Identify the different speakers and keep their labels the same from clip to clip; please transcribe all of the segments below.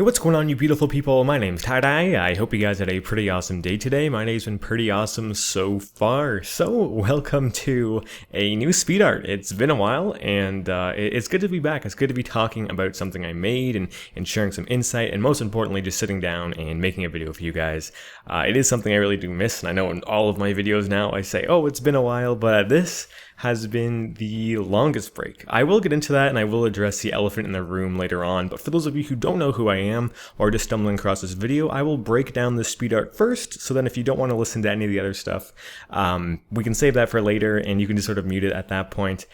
Speaker 1: Hey, what's going on, you beautiful people? My name's Tie-Dye. I hope you guys had a pretty awesome day today. My day's been pretty awesome so far. So, welcome to a new speed art. It's been a while, and it's good to be back. It's good to be talking about something I made and sharing some insight, and most importantly, just sitting down and making a video for you guys. It is something I really do miss, and I know in all of my videos now I say, oh, it's been a while, but this has been the longest break. I will get into that, and I will address the elephant in the room later on, but for those of you who don't know who I am or just stumbling across this video, I will break down the speed art first, so then if you don't want to listen to any of the other stuff, we can save that for later and you can just sort of mute it at that point.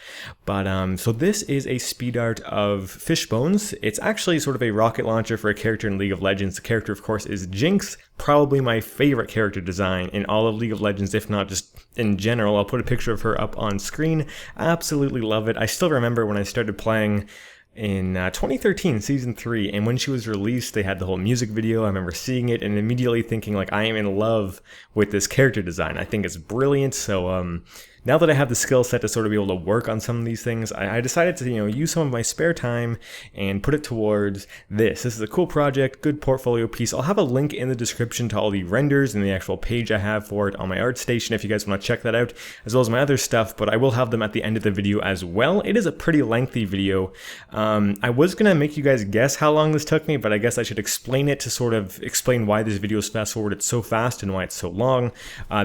Speaker 1: But so this is a speed art of Fishbones. It's actually sort of a rocket launcher for a character in League of Legends. The character, of course, is Jinx, probably my favorite character design in all of League of Legends, if not just in general. I'll put a picture of her up on screen. Absolutely love it. I still remember when I started playing in 2013, Season 3, and when she was released, they had the whole music video. I remember seeing it and immediately thinking, like, I am in love with this character design. I think it's brilliant, so now that I have the skill set to sort of be able to work on some of these things, I decided to, use some of my spare time and put it towards this. This is a cool project, good portfolio piece. I'll have a link in the description to all the renders and the actual page I have for it on my ArtStation if you guys want to check that out, as well as my other stuff, but I will have them at the end of the video as well. It is a pretty lengthy video. I was going to make you guys guess how long this took me, but I guess I should explain it to sort of explain why this video is fast forwarded so fast and why it's so long.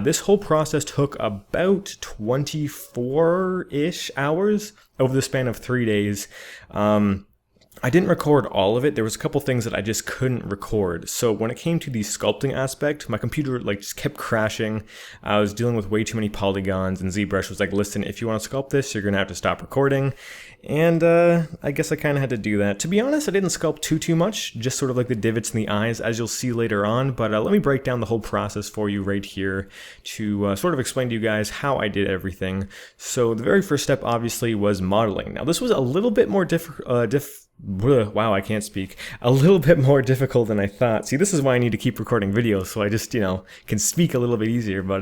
Speaker 1: This whole process took about 24-ish hours over the span of 3 days. I didn't record all of it. There was a couple things that I just couldn't record. So when it came to the sculpting aspect, my computer just kept crashing. I was dealing with way too many polygons, and ZBrush was like, listen, if you want to sculpt this, you're going to have to stop recording. And I guess I kind of had to do that. To be honest, I didn't sculpt too much, just sort of like the divots in the eyes, as you'll see later on. But let me break down the whole process for you right here to sort of explain to you guys how I did everything. So the very first step, obviously, was modeling. Now, this was a little bit more wow, I can't speak. A little bit more difficult than I thought. See, this is why I need to keep recording videos, so I just, can speak a little bit easier. But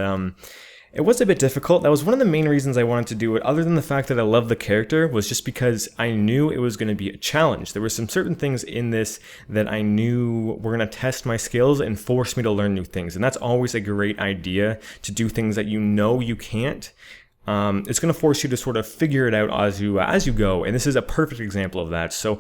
Speaker 1: it was a bit difficult. That was one of the main reasons I wanted to do it, other than the fact that I love the character, was just because I knew it was going to be a challenge. There were some certain things in this that I knew were going to test my skills and force me to learn new things. And that's always a great idea, to do things that you know you can't. It's going to force you to sort of figure it out as you go, and this is a perfect example of that. So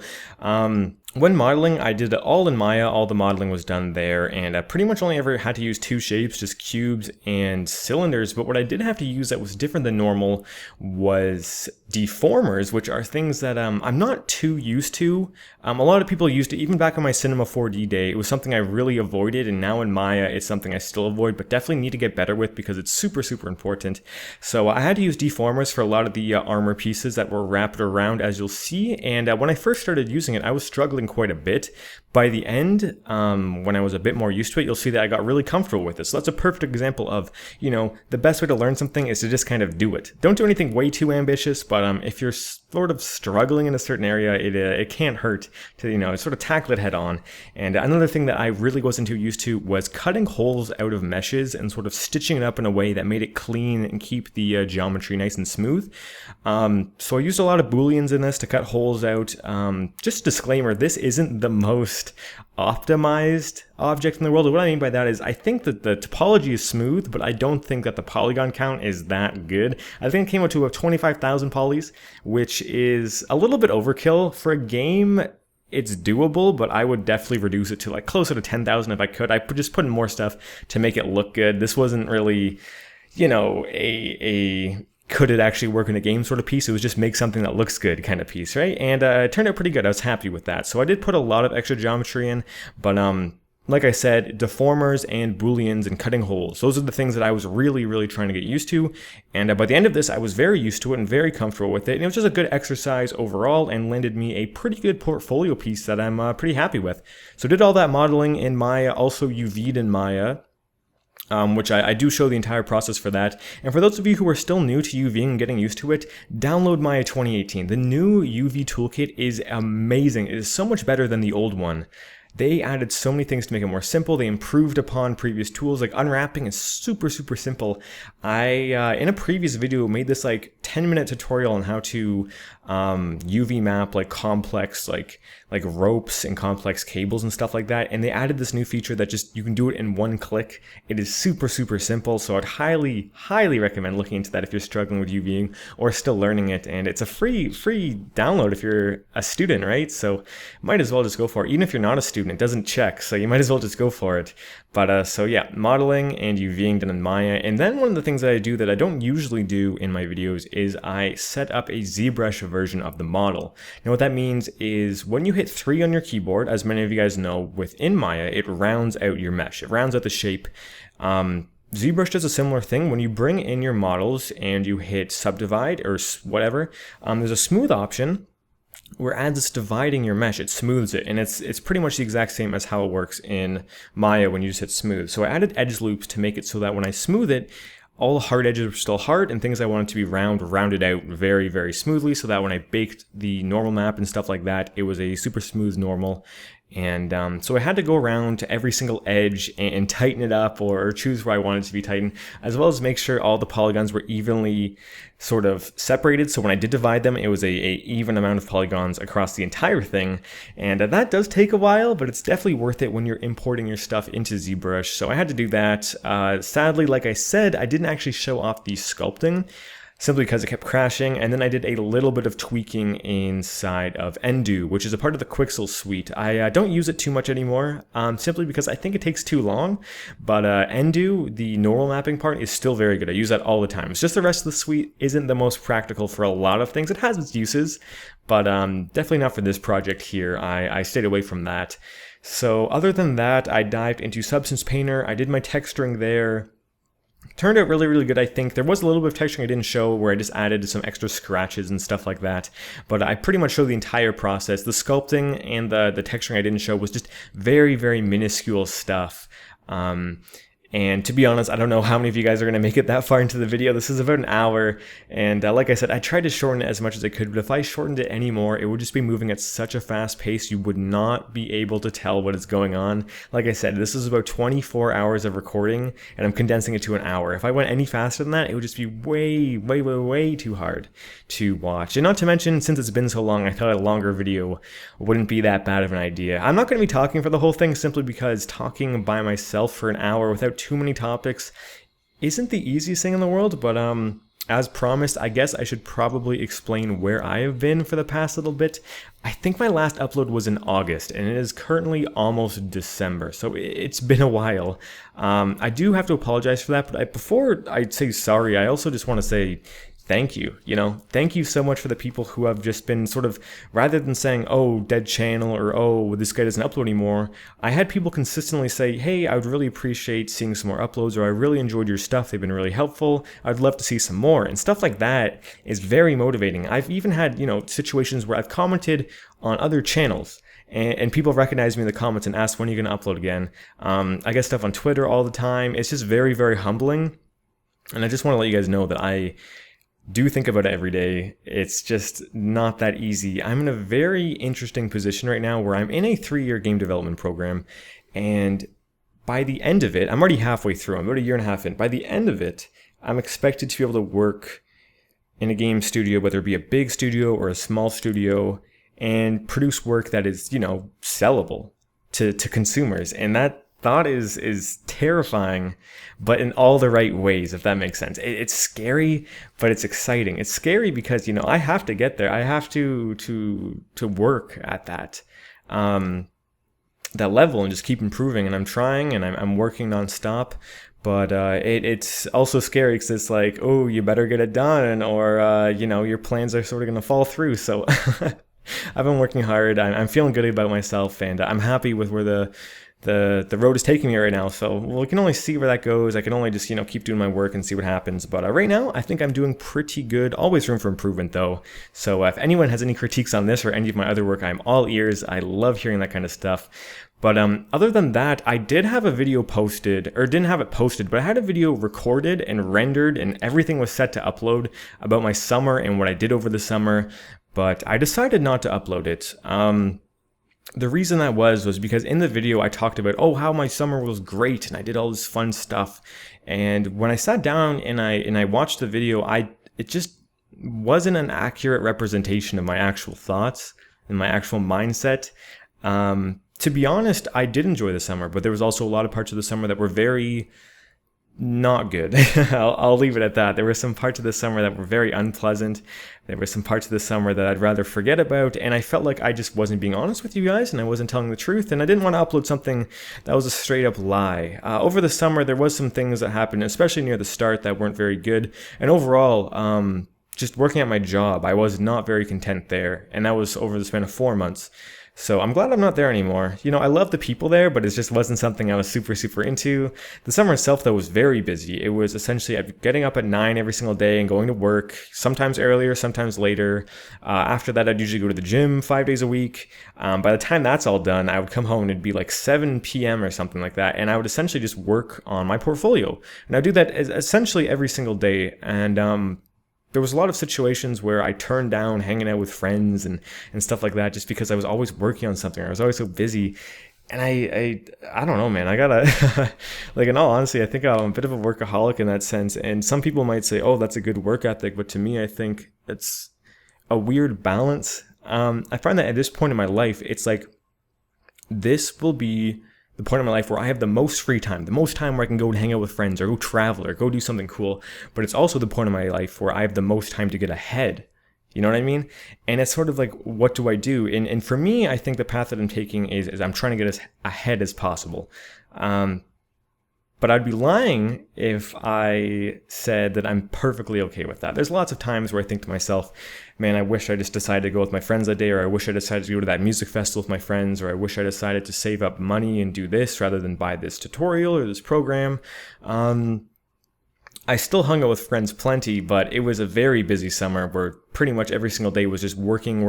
Speaker 1: when modeling, I did it all in Maya. All the modeling was done there, and I pretty much only ever had to use two shapes, just cubes and cylinders. But what I did have to use that was different than normal was deformers, which are things that I'm not too used to. A lot of people used it, even back on my Cinema 4D day. It was something I really avoided, and now in Maya, it's something I still avoid, but definitely need to get better with because it's super, super important. So I had to use deformers for a lot of the armor pieces that were wrapped around, as you'll see. And when I first started using it, I was struggling quite a bit. By the end, when I was a bit more used to it, you'll see that I got really comfortable with it. So that's a perfect example of, the best way to learn something is to just kind of do it. Don't do anything way too ambitious, but if you're sort of struggling in a certain area, it can't hurt to, sort of tackle it head on. And another thing that I really wasn't too used to was cutting holes out of meshes and sort of stitching it up in a way that made it clean and keep the geometry nice and smooth. So I used a lot of booleans in this to cut holes out. Just disclaimer, this isn't the most optimized object in the world. And what I mean by that is I think that the topology is smooth, but I don't think that the polygon count is that good. I think it came out to 25,000 polys, which is a little bit overkill for a game. It's doable, but I would definitely reduce it to like closer to 10,000 if I could. I just put in more stuff to make it look good. This wasn't really, a could it actually work in a game sort of piece. It was just make something that looks good kind of piece, right? And it turned out pretty good. I was happy with that. So I did put a lot of extra geometry in, but like I said, deformers and booleans and cutting holes, those are the things that I was really, really trying to get used to. And by the end of this, I was very used to it and very comfortable with it. And it was just a good exercise overall and landed me a pretty good portfolio piece that I'm pretty happy with. So did all that modeling in Maya, also UV'd in Maya. Which I do show the entire process for that. And for those of you who are still new to UV and getting used to it, download Maya 2018. The new UV toolkit is amazing. It is so much better than the old one. They added so many things to make it more simple. They improved upon previous tools. Like unwrapping is super, super simple. I, in a previous video, made this like 10-minute tutorial on how to UV map like complex like like ropes and complex cables and stuff like that. And they added this new feature that just, you can do it in one click. It is super, super simple. So I'd highly, highly recommend looking into that if you're struggling with UVing or still learning it. And it's a free download if you're a student, right? So might as well just go for it. Even if you're not a student, it doesn't check. So you might as well just go for it. But so yeah, modeling and UVing done in Maya. And then one of the things that I do that I don't usually do in my videos is I set up a ZBrush version of the model. Now what that means is when you hit 3 on your keyboard, as many of you guys know, within Maya, it rounds out your mesh. It rounds out the shape. ZBrush does a similar thing. When you bring in your models and you hit subdivide or whatever, there's a smooth option where as it's dividing your mesh, it smooths it. And it's pretty much the exact same as how it works in Maya when you just hit smooth. So I added edge loops to make it so that when I smooth it, all the hard edges are still hard, and things I wanted to be rounded out very, very smoothly, so that when I baked the normal map and stuff like that, it was a super smooth normal. And so I had to go around to every single edge and tighten it up or choose where I wanted to be tightened, as well as make sure all the polygons were evenly sort of separated. So when I did divide them, it was a even amount of polygons across the entire thing. And that does take a while, but it's definitely worth it when you're importing your stuff into ZBrush. So I had to do that. Sadly, like I said, I didn't actually show off the sculpting, simply because it kept crashing, and then I did a little bit of tweaking inside of Undo, which is a part of the Quixel suite. I don't use it too much anymore, simply because I think it takes too long, but Undo, the normal mapping part, is still very good. I use that all the time. It's just the rest of the suite isn't the most practical for a lot of things. It has its uses, but definitely not for this project here. I stayed away from that. So other than that, I dived into Substance Painter. I did my texturing there. Turned out really, really good, I think. There was a little bit of texturing I didn't show where I just added some extra scratches and stuff like that. But I pretty much showed the entire process. The sculpting and the texturing I didn't show was just very, very minuscule stuff. And to be honest, I don't know how many of you guys are going to make it that far into the video. This is about an hour. And like I said, I tried to shorten it as much as I could. But if I shortened it anymore, it would just be moving at such a fast pace, you would not be able to tell what is going on. Like I said, this is about 24 hours of recording, and I'm condensing it to an hour. If I went any faster than that, it would just be way, way, way, way too hard to watch. And not to mention, since it's been so long, I thought a longer video wouldn't be that bad of an idea. I'm not going to be talking for the whole thing simply because talking by myself for an hour without too many topics isn't the easiest thing in the world, but as promised, I guess I should probably explain where I have been for the past little bit. I think my last upload was in August, and it is currently almost December, so it's been a while. I do have to apologize for that, but before I say sorry, I also just want to say thank you. Thank you so much for the people who have just been sort of, rather than saying, oh, dead channel, or oh, this guy doesn't upload anymore, I had people consistently say, hey, I would really appreciate seeing some more uploads, or I really enjoyed your stuff, they've been really helpful, I'd love to see some more, and stuff like that is very motivating. I've even had, situations where I've commented on other channels, and people recognize me in the comments and ask, when are you going to upload again? I get stuff on Twitter all the time. It's just very, very humbling, and I just want to let you guys know that I do think about it every day. It's just not that easy. I'm in a very interesting position right now where I'm in a 3-year game development program, and by the end of it, I'm already halfway through. I'm about a year and a half in. By the end of it, I'm expected to be able to work in a game studio, whether it be a big studio or a small studio, and produce work that is, sellable to consumers. And that thought is terrifying, but in all the right ways, if that makes sense. It's scary, but it's exciting. It's scary because, I have to get there. I have to work at that level and just keep improving. And I'm trying, and I'm working nonstop. But it's also scary because it's like, oh, you better get it done, or your plans are sort of going to fall through. So I've been working hard. I'm feeling good about myself, and I'm happy with where the road is taking me right now. So we can only see where that goes. I can only just keep doing my work and see what happens. But right now, I think I'm doing pretty good. Always room for improvement, though. So if anyone has any critiques on this or any of my other work, I'm all ears. I love hearing that kind of stuff. But other than that, I did have a video posted, or didn't have it posted, but I had a video recorded and rendered, and everything was set to upload about my summer and what I did over the summer. But I decided not to upload it. The reason that was because in the video I talked about, oh, how my summer was great and I did all this fun stuff. And when I sat down and I watched the video, it just wasn't an accurate representation of my actual thoughts. and my actual mindset. To be honest, I did enjoy the summer, but there was also a lot of parts of the summer that were very not good. I'll leave it at that. There were some parts of the summer that were very unpleasant. There were some parts of the summer that I'd rather forget about, and I felt like I just wasn't being honest with you guys, and I wasn't telling the truth, and I didn't want to upload something that was a straight up lie. Over the summer, there was some things that happened, especially near the start, that weren't very good, and overall, just working at my job, I was not very content there, and that was over the span of 4 months. So I'm glad I'm not there anymore. You know, I love the people there, but it just wasn't something I was super into. The summer itself, though, was very busy. It was essentially getting up at 9 every single day and going to work, sometimes earlier, sometimes later. After that, I'd usually go to the gym 5 days a week. By the time that's all done, I would come home and it'd be like 7 p.m. or something like that. And I would essentially just work on my portfolio. And I do that essentially every single day. And there was a lot of situations where I turned down hanging out with friends and stuff like that just because I was always working on something. I was always so busy. And I don't know, man. I gotta, like, in all honesty, I think I'm a bit of a workaholic in that sense. And some people might say, oh, that's a good work ethic. But to me, I think it's a weird balance. I find that at this point in my life, it's like, this will be the point in my life where I have the most free time, the most time where I can go and hang out with friends or go travel or go do something cool. But it's also the point in my life where I have the most time to get ahead. You know what I mean? And it's sort of like, what do I do? And for me, I think the path that I'm taking is I'm trying to get as ahead as possible. But I'd be lying if I said that I'm perfectly okay with that. There's lots of times where I think to myself, man, I wish I just decided to go with my friends that day, or I wish I decided to go to that music festival with my friends, or I wish I decided to save up money and do this rather than buy this tutorial or this program. I still hung out with friends plenty, but it was a very busy summer where pretty much every single day was just working.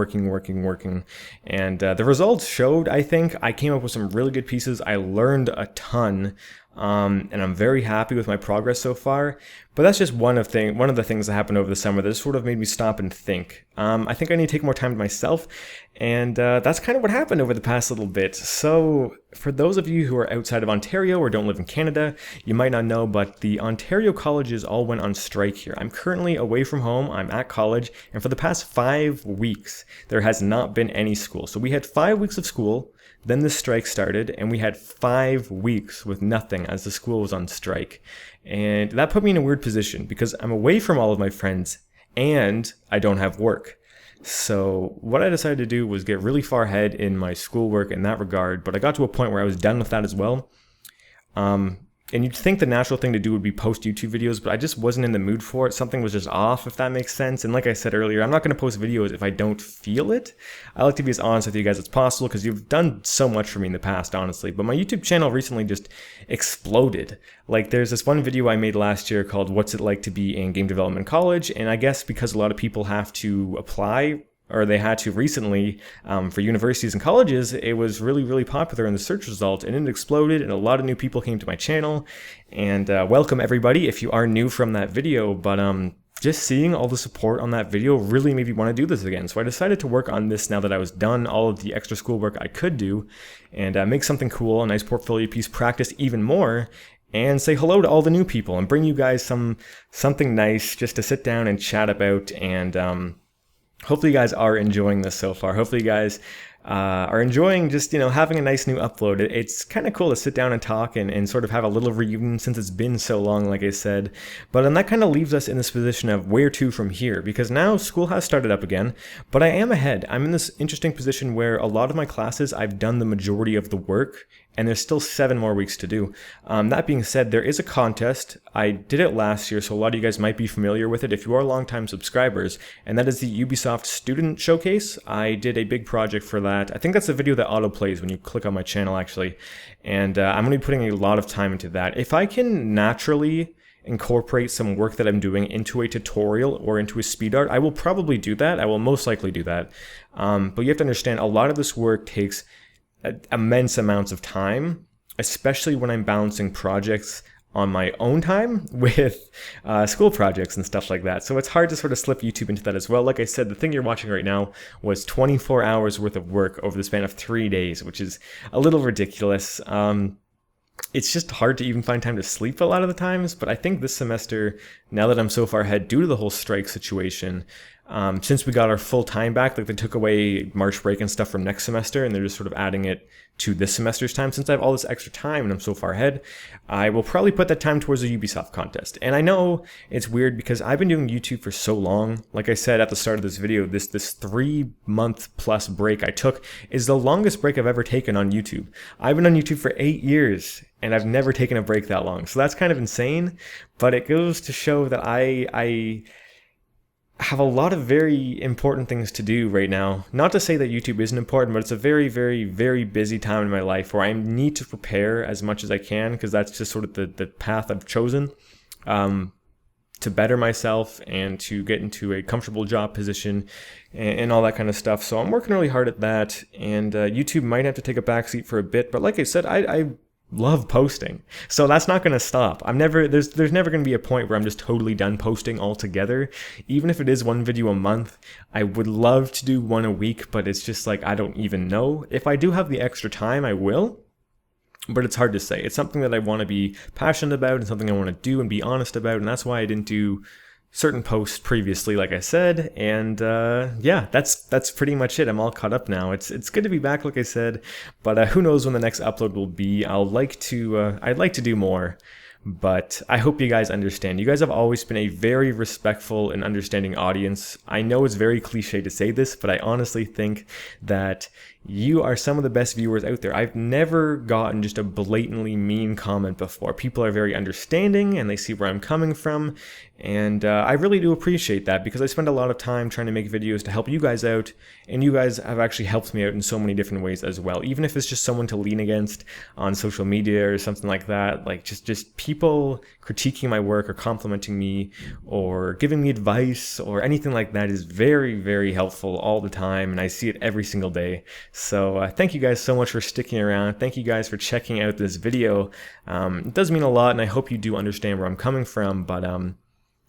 Speaker 1: And the results showed, I think. I came up with some really good pieces. I learned a ton. And I'm very happy with my progress so far. But that's just one of the things that happened over the summer that sort of made me stop and think. I think I need to take more time to myself, and that's kind of what happened over the past little bit. So for those of you who are outside of Ontario or don't live in Canada, you might not know, but the Ontario colleges all went on strike here. I'm currently away from home. I'm at college, and for the past 5 weeks, there has not been any school. So we had 5 weeks of school. Then the strike started, and we had 5 weeks with nothing as the school was on strike. And that put me in a weird position because I'm away from all of my friends and I don't have work. So what I decided to do was get really far ahead in my schoolwork in that regard, but I got to a point where I was done with that as well. And you'd think the natural thing to do would be post YouTube videos, but I just wasn't in the mood for it. Something was just off, if that makes sense. And like I said earlier, I'm not going to post videos if I don't feel it. I like to be as honest with you guys as possible because you've done so much for me in the past, honestly. But my YouTube channel recently just exploded. Like, there's this one video I made last year called What's It Like to Be in Game Development College? And I guess because a lot of people have to apply, or they had to recently for universities and colleges, it was really popular in the search results, and it exploded, and a lot of new people came to my channel. And welcome everybody if you are new from that video, but just seeing all the support on that video really made me want to do this again. So I decided to work on this now that I was done all of the extra schoolwork I could do, and make something cool, a nice portfolio piece, practice even more, and say hello to all the new people, and bring you guys something nice just to sit down and chat about. And hopefully you guys are enjoying this so far. Hopefully you guys are enjoying just, having a nice new upload. It's kind of cool to sit down and talk and sort of have a little reunion since it's been so long, like I said. But that kind of leaves us in this position of where to from here, because now school has started up again, but I am ahead. I'm in this interesting position where a lot of my classes, I've done the majority of the work, and there's still 7 more weeks to do. That being said, there is a contest. I did it last year, so a lot of you guys might be familiar with it if you are longtime subscribers, and that is the Ubisoft Student Showcase. I did a big project for that. I think that's the video that auto plays when you click on my channel, actually, and I'm going to be putting a lot of time into that. If I can naturally incorporate some work that I'm doing into a tutorial or into a speed art, I will probably do that. I will most likely do that. But you have to understand, a lot of this work takes immense amounts of time, especially when I'm balancing projects on my own time with school projects and stuff like that. So it's hard to sort of slip YouTube into that as well. Like I said, the thing you're watching right now was 24 hours worth of work over the span of 3 days, which is a little ridiculous. It's just hard to even find time to sleep a lot of the times, but I think this semester, now that I'm so far ahead due to the whole strike situation, since we got our full time back, like they took away March break and stuff from next semester, and they're just sort of adding it to this semester's time. Since I have all this extra time and I'm so far ahead, I will probably put that time towards the Ubisoft contest. And I know it's weird because I've been doing YouTube for so long. Like I said at the start of this video, this 3-month plus break I took is the longest break I've ever taken on YouTube. I've been on YouTube for 8 years and I've never taken a break that long. So that's kind of insane, but it goes to show that I have a lot of very important things to do right now. Not to say that YouTube isn't important, but it's a very, very, very busy time in my life where I need to prepare as much as I can, because that's just sort of the path I've chosen to better myself and to get into a comfortable job position and all that kind of stuff. So I'm working really hard at that, and YouTube might have to take a backseat for a bit, but like I said, I love posting, so that's not going to stop. There's never going to be a point where I'm just totally done posting altogether. Even if it is one video a month, I would love to do one a week, but it's just like, I don't even know. If I do have the extra time, I will, but it's hard to say. It's something that I want to be passionate about and something I want to do and be honest about, and that's why I didn't do certain posts previously, like I said. And yeah, that's pretty much it. I'm all caught up now. It's good to be back, like I said, but who knows when the next upload will be. I'd like to do more, but I hope you guys understand. You guys have always been a very respectful and understanding audience. I know it's very cliche to say this, but I honestly think that you are some of the best viewers out there. I've never gotten just a blatantly mean comment before. People are very understanding and they see where I'm coming from, and I really do appreciate that, because I spend a lot of time trying to make videos to help you guys out, and you guys have actually helped me out in so many different ways as well. Even if it's just someone to lean against on social media or something like that, like just people critiquing my work or complimenting me or giving me advice or anything like that is very, very helpful all the time, and I see it every single day. So thank you guys so much for sticking around. Thank you guys for checking out this video. It does mean a lot, and I hope you do understand where I'm coming from, but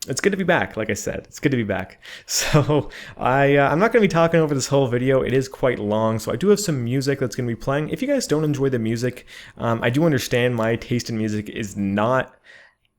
Speaker 1: it's good to be back. Like I said, it's good to be back. So I'm not going to be talking over this whole video. It is quite long, so I do have some music that's going to be playing. If you guys don't enjoy the music, I do understand my taste in music is not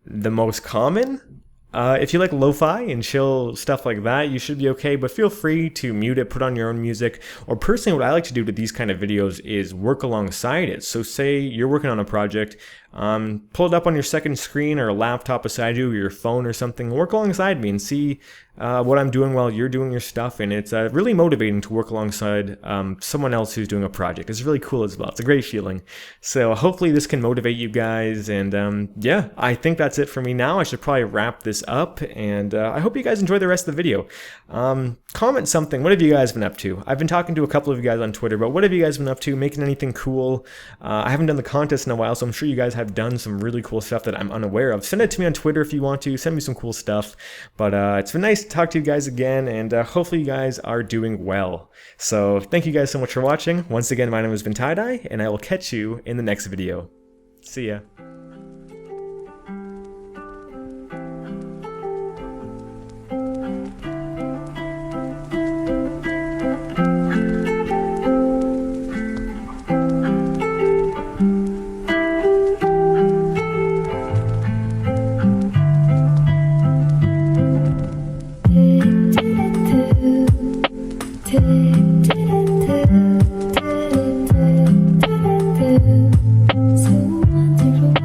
Speaker 1: the most common. If you like lo-fi and chill stuff like that, you should be okay, but feel free to mute it, put on your own music. Or personally, what I like to do with these kind of videos is work alongside it. So say you're working on a project, pull it up on your second screen or a laptop beside you or your phone or something, work alongside me and see what I'm doing while you're doing your stuff. And it's really motivating to work alongside someone else who's doing a project. It's really cool as well. It's a great feeling. So hopefully this can motivate you guys. And yeah, I think that's it for me now. I should probably wrap this up, and I hope you guys enjoy the rest of the video. Comment something. What have you guys been up to? I've been talking to a couple of you guys on Twitter, but what have you guys been up to? Making anything cool? I haven't done the contest in a while, so I'm sure you guys have done some really cool stuff that I'm unaware of. Send it to me on Twitter if you want to. Send me some cool stuff. But it's been nice to talk to you guys again, and hopefully you guys are doing well. So thank you guys so much for watching. Once again, my name has been Tie-Dye, and I will catch you in the next video. See ya.
Speaker 2: So wonderful.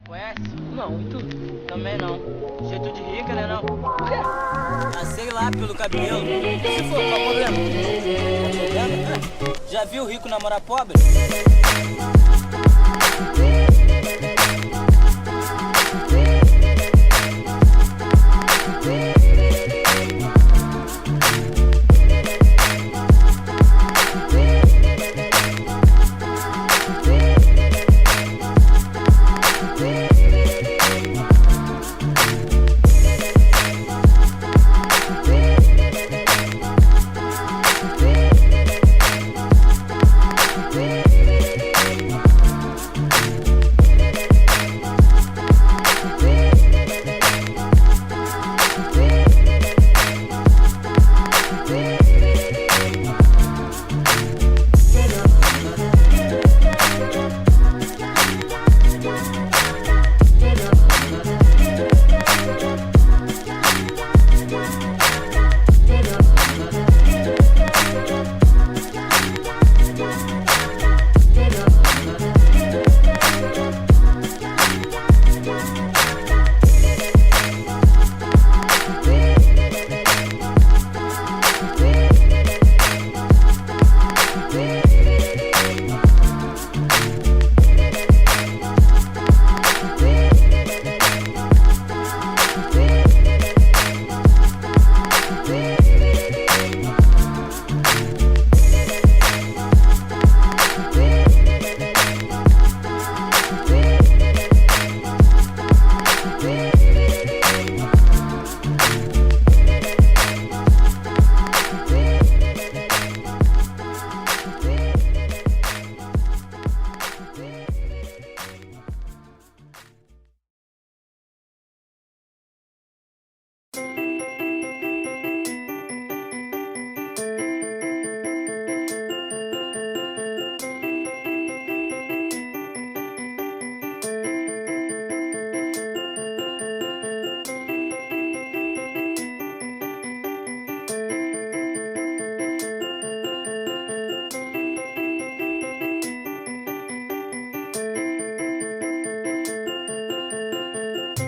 Speaker 2: Conhece? Não, e tu? Também não. Jeito de rica, né não? Por quê? Ah, sei lá, pelo cabelo. Se for, qual o problema? Já viu rico namorar pobre?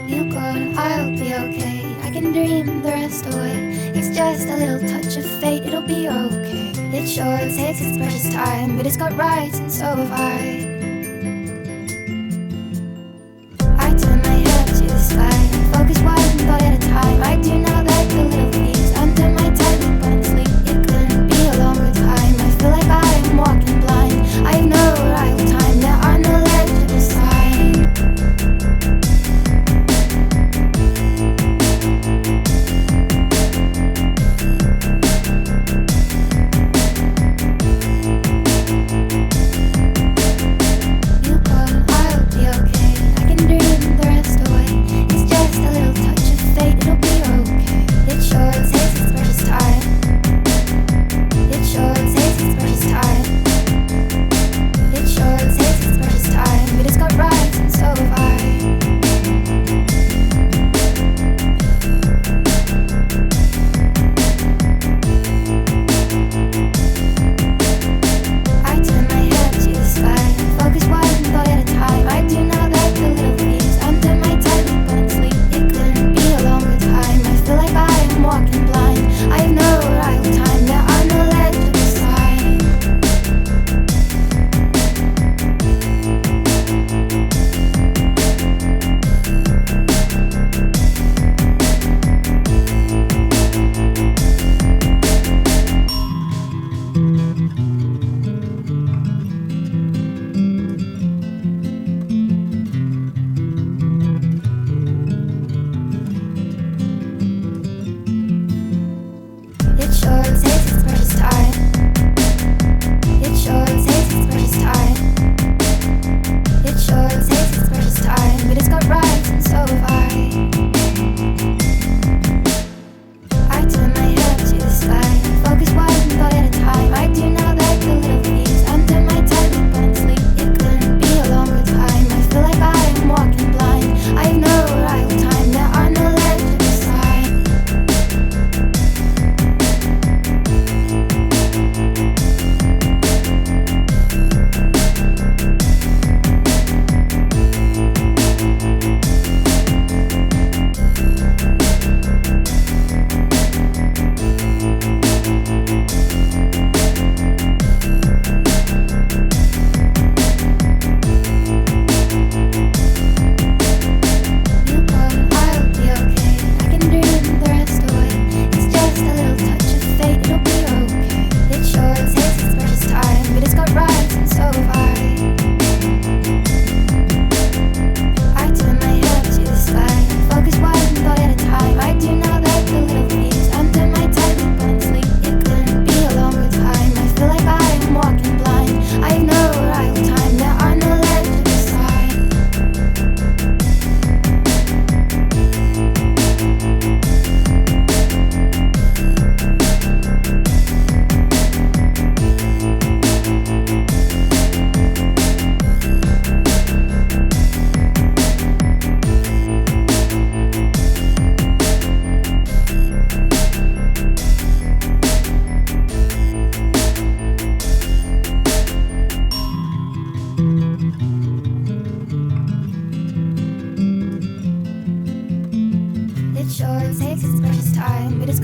Speaker 3: Feel good, I'll be okay. I can dream the rest away. It's just a little touch of fate, it'll be okay. It sure takes its precious time, but it's got rights and so have I. I turn my head to the sky, focus one thought at a time. I do not let the little things under my tightly button sleep. It couldn't be a longer time. I feel like I am walking blind. I have no arrival time, there are no legible signs.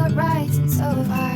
Speaker 3: got rights and so have I.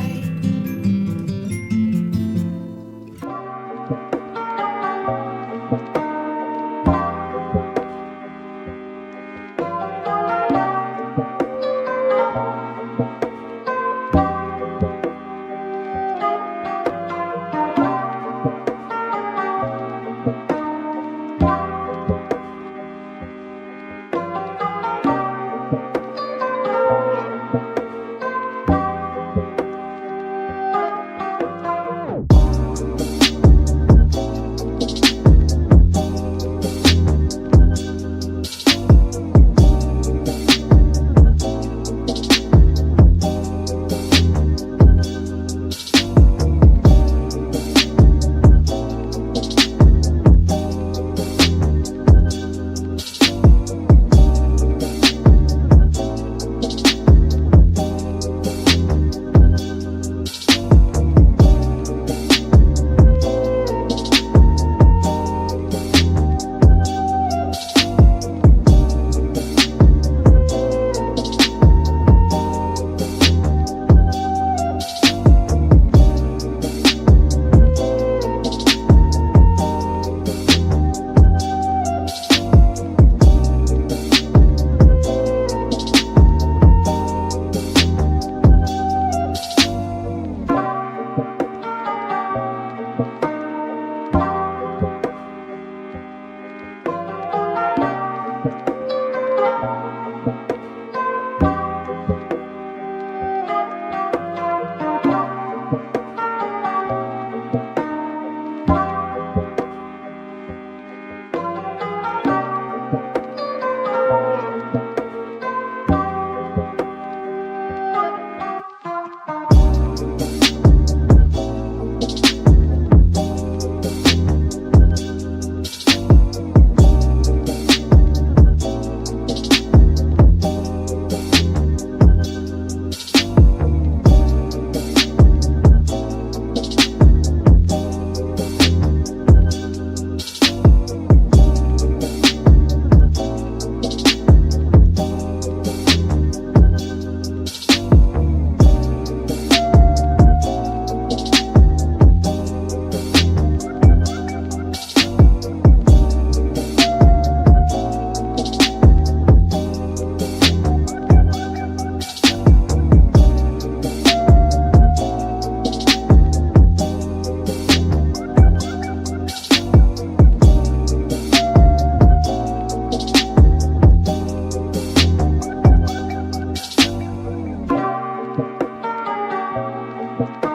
Speaker 4: you.